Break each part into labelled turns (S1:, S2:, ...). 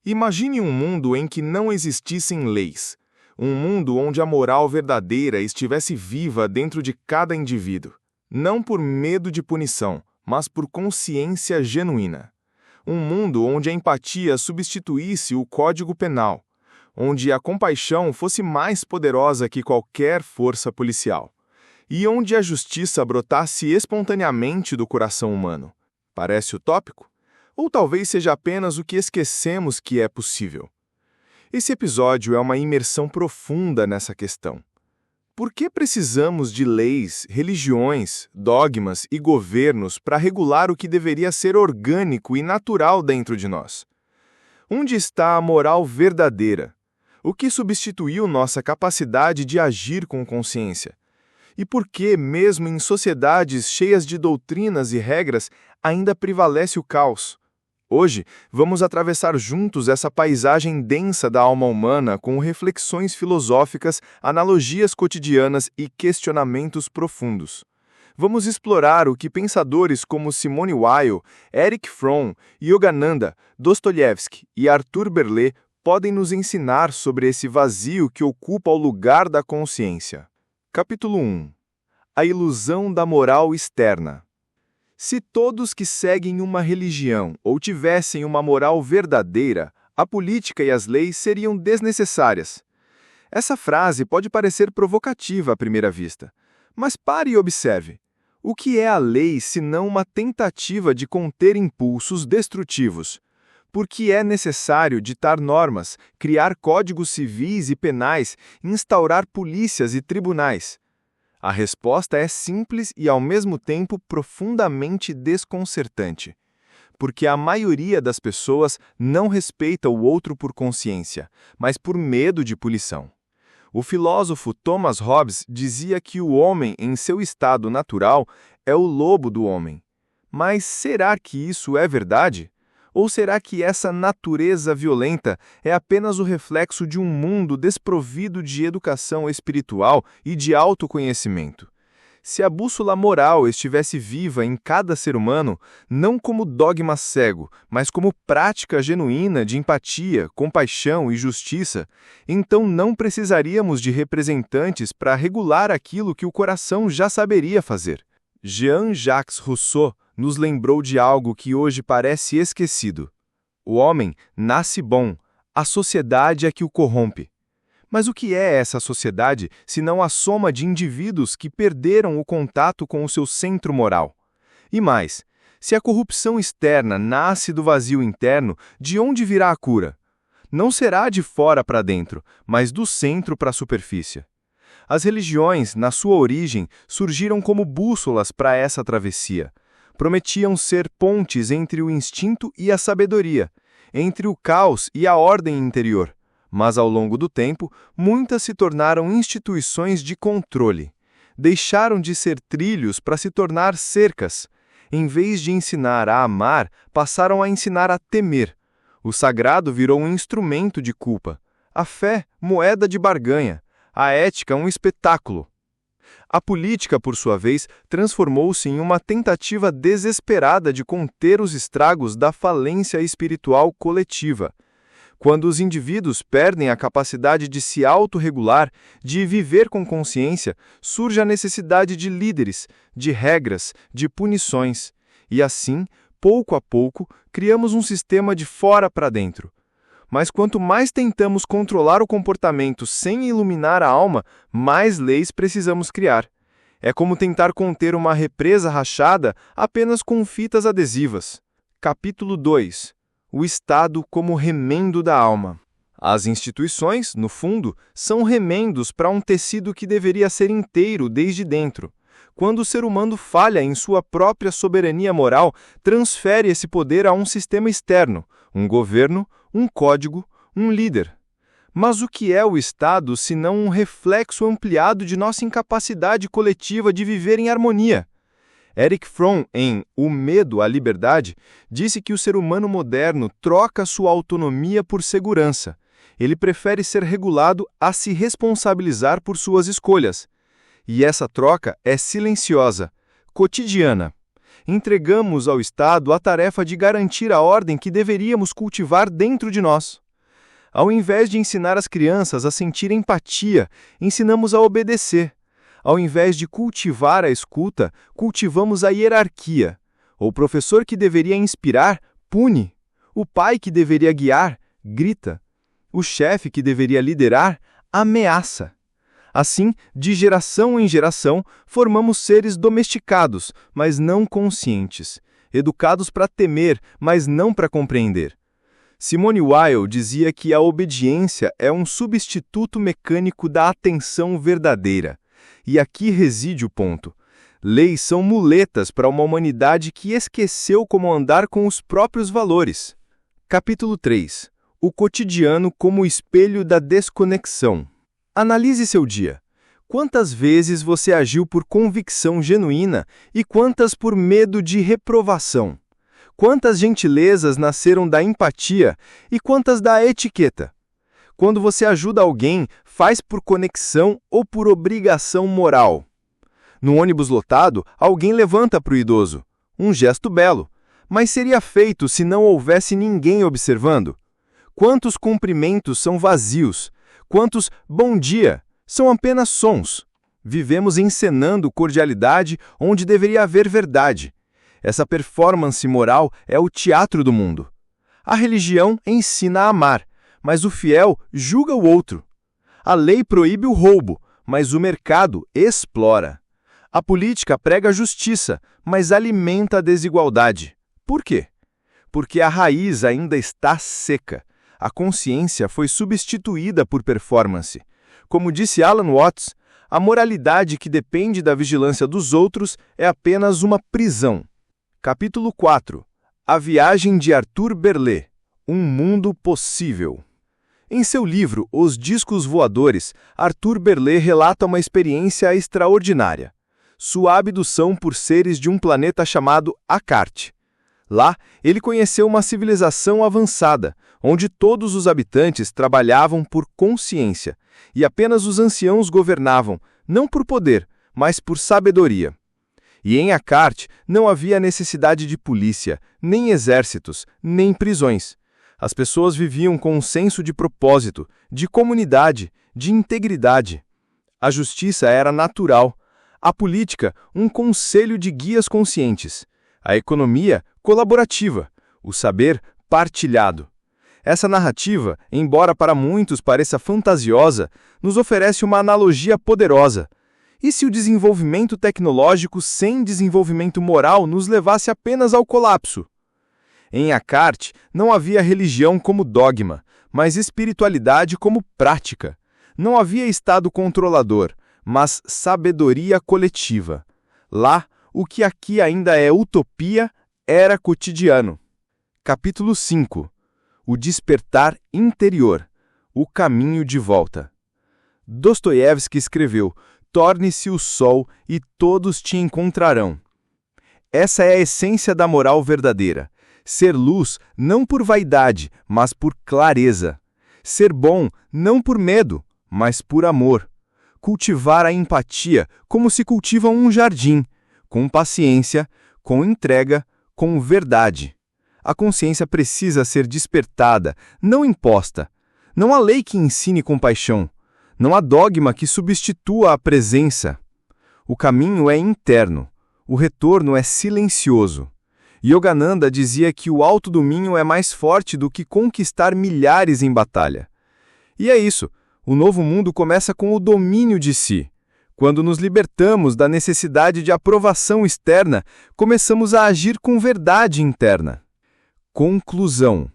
S1: Imagine um mundo em que não existissem leis. Um mundo onde a moral verdadeira estivesse viva dentro de cada indivíduo. Não por medo de punição, mas por consciência genuína. Um mundo onde a empatia substituísse o código penal. Onde a compaixão fosse mais poderosa que qualquer força policial. E onde a justiça brotasse espontaneamente do coração humano. Parece utópico? Ou talvez seja apenas o que esquecemos que é possível. Esse episódio é uma imersão profunda nessa questão. Por que precisamos de leis, religiões, dogmas e governos para regular o que deveria ser orgânico e natural dentro de nós? Onde está a moral verdadeira? O que substituiu nossa capacidade de agir com consciência? E por que, mesmo em sociedades cheias de doutrinas e regras, ainda prevalece o caos? Hoje, vamos atravessar juntos essa paisagem densa da alma humana com reflexões filosóficas, analogias cotidianas e questionamentos profundos. Vamos explorar o que pensadores como Simone Weil, Erich Fromm, Yogananda, Dostoiévski e Arthur Berlet podem nos ensinar sobre esse vazio que ocupa o lugar da consciência. Capítulo 1. A ilusão da moral externa. Se todos que seguem uma religião ou tivessem uma moral verdadeira, a política e as leis seriam desnecessárias. Essa frase pode parecer provocativa à primeira vista, mas pare e observe. O que é a lei senão uma tentativa de conter impulsos destrutivos? Por que é necessário ditar normas, criar códigos civis e penais, instaurar polícias e tribunais? A resposta é simples e, ao mesmo tempo, profundamente desconcertante. Porque a maioria das pessoas não respeita o outro por consciência, mas por medo de punição. O filósofo Thomas Hobbes dizia que o homem, em seu estado natural, é o lobo do homem. Mas será que isso é verdade? Ou será que essa natureza violenta é apenas o reflexo de um mundo desprovido de educação espiritual e de autoconhecimento? Se a bússola moral estivesse viva em cada ser humano, não como dogma cego, mas como prática genuína de empatia, compaixão e justiça, então não precisaríamos de representantes para regular aquilo que o coração já saberia fazer. Jean-Jacques Rousseau nos lembrou de algo que hoje parece esquecido. O homem nasce bom, a sociedade é que o corrompe. Mas o que é essa sociedade senão a soma de indivíduos que perderam o contato com o seu centro moral? E mais, se a corrupção externa nasce do vazio interno, de onde virá a cura? Não será de fora para dentro, mas do centro para a superfície. As religiões, na sua origem, surgiram como bússolas para essa travessia. Prometiam ser pontes entre o instinto e a sabedoria, entre o caos e a ordem interior. Mas, ao longo do tempo, muitas se tornaram instituições de controle. Deixaram de ser trilhos para se tornar cercas. Em vez de ensinar a amar, passaram a ensinar a temer. O sagrado virou um instrumento de culpa. A fé, moeda de barganha. A ética, um espetáculo. A política, por sua vez, transformou-se em uma tentativa desesperada de conter os estragos da falência espiritual coletiva. Quando os indivíduos perdem a capacidade de se autorregular, de viver com consciência, surge a necessidade de líderes, de regras, de punições. E assim, pouco a pouco, criamos um sistema de fora para dentro. Mas quanto mais tentamos controlar o comportamento sem iluminar a alma, mais leis precisamos criar. É como tentar conter uma represa rachada apenas com fitas adesivas. Capítulo 2. O Estado como remendo da alma. As instituições, no fundo, são remendos para um tecido que deveria ser inteiro desde dentro. Quando o ser humano falha em sua própria soberania moral, transfere esse poder a um sistema externo, um governo, um código, um líder. Mas o que é o Estado senão um reflexo ampliado de nossa incapacidade coletiva de viver em harmonia? Erich Fromm, em O Medo à Liberdade, disse que o ser humano moderno troca sua autonomia por segurança. Ele prefere ser regulado a se responsabilizar por suas escolhas. E essa troca é silenciosa, cotidiana.
S2: entregamos ao Estado a tarefa de garantir a ordem que deveríamos cultivar dentro de nós. Ao invés de ensinar as crianças a sentir empatia, ensinamos a obedecer. Ao invés de cultivar a escuta, cultivamos a hierarquia. O professor que deveria inspirar, pune. O pai que deveria guiar, grita. O chefe que deveria liderar, ameaça. Assim, de geração em geração, formamos seres domesticados, mas não conscientes, educados para temer, mas não para compreender. Simone Weil dizia que a obediência é um substituto mecânico da atenção verdadeira. E aqui reside o ponto. Leis são muletas para uma humanidade que esqueceu como andar com os próprios valores. Capítulo 3. O cotidiano como espelho da desconexão. Analise seu dia. Quantas vezes você agiu por convicção genuína e quantas por medo de reprovação? Quantas gentilezas nasceram da empatia e quantas da etiqueta? Quando você ajuda alguém, faz por conexão ou por obrigação moral? No ônibus lotado, alguém levanta para o idoso. Um gesto belo. Mas seria feito se não houvesse ninguém observando? Quantos cumprimentos são vazios? Quantos bom dia são apenas sons? Vivemos encenando cordialidade onde deveria haver verdade. Essa performance moral é o teatro do mundo. A religião ensina a amar, mas o fiel julga o outro. A lei proíbe o roubo, mas o mercado explora. A política prega a justiça, mas alimenta a desigualdade. Por quê? Porque a raiz ainda está seca. A consciência foi substituída por performance. Como disse Alan Watts, a moralidade que depende da vigilância dos outros é apenas uma prisão. Capítulo 4. A viagem de Arthur Berlet. Um mundo possível. Em seu livro Os Discos Voadores, Arthur Berlet relata uma experiência extraordinária. Sua abdução por seres de um planeta chamado Akart. Lá, ele conheceu uma civilização avançada, onde todos os habitantes trabalhavam por consciência, e apenas os anciãos governavam, não por poder, mas por sabedoria. E em Akart não havia necessidade de polícia, nem exércitos, nem prisões. As pessoas viviam com um senso de propósito, de comunidade, de integridade. A justiça era natural, a política, um conselho de guias conscientes, a economia, colaborativa, o saber, partilhado. Essa narrativa, embora para muitos pareça fantasiosa, nos oferece uma analogia poderosa. E se o desenvolvimento tecnológico sem desenvolvimento moral nos levasse apenas ao colapso? Em Akart, não havia religião como dogma, mas espiritualidade como prática. Não havia Estado controlador, mas sabedoria coletiva. Lá, o que aqui ainda é utopia, era cotidiano. Capítulo 5. O despertar interior. O caminho de volta. Dostoiévski escreveu: "Torne-se o sol e todos te encontrarão." Essa é a essência da moral verdadeira. Ser luz não por vaidade, mas por clareza. Ser bom não por medo, mas por amor. Cultivar a empatia como se cultiva um jardim, com paciência, com entrega, com verdade. A consciência precisa ser despertada, não imposta. Não há lei que ensine compaixão. Não há dogma que substitua a presença. O caminho é interno. O retorno é silencioso. Yogananda dizia que o autodomínio é mais forte do que conquistar milhares em batalha. E é isso. O novo mundo começa com o domínio de si. Quando nos libertamos da necessidade de aprovação externa, começamos a agir com verdade interna. Conclusão.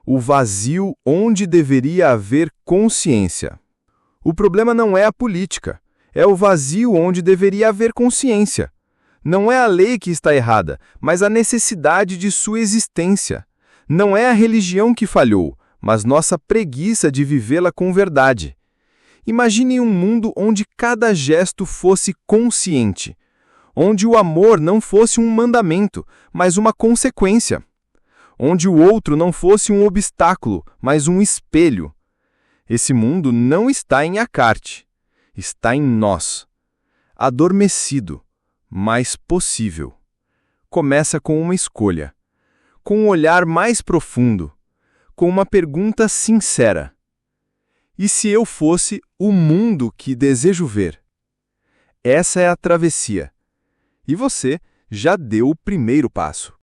S2: O vazio onde deveria haver consciência. O problema não é a política, é o vazio onde deveria haver consciência. Não é a lei que está errada, mas a necessidade de sua existência. Não é a religião que falhou, mas nossa preguiça de vivê-la com verdade. Imagine um mundo onde cada gesto fosse consciente, onde o amor não fosse um mandamento, mas uma consequência, onde o outro não fosse um obstáculo, mas um espelho. Esse mundo não está em Akart, está em nós. Adormecido, mas possível. começa com uma escolha, com um olhar mais profundo, com uma pergunta sincera. E se eu fosse o mundo que desejo ver? Essa é a travessia. E você já deu o primeiro passo.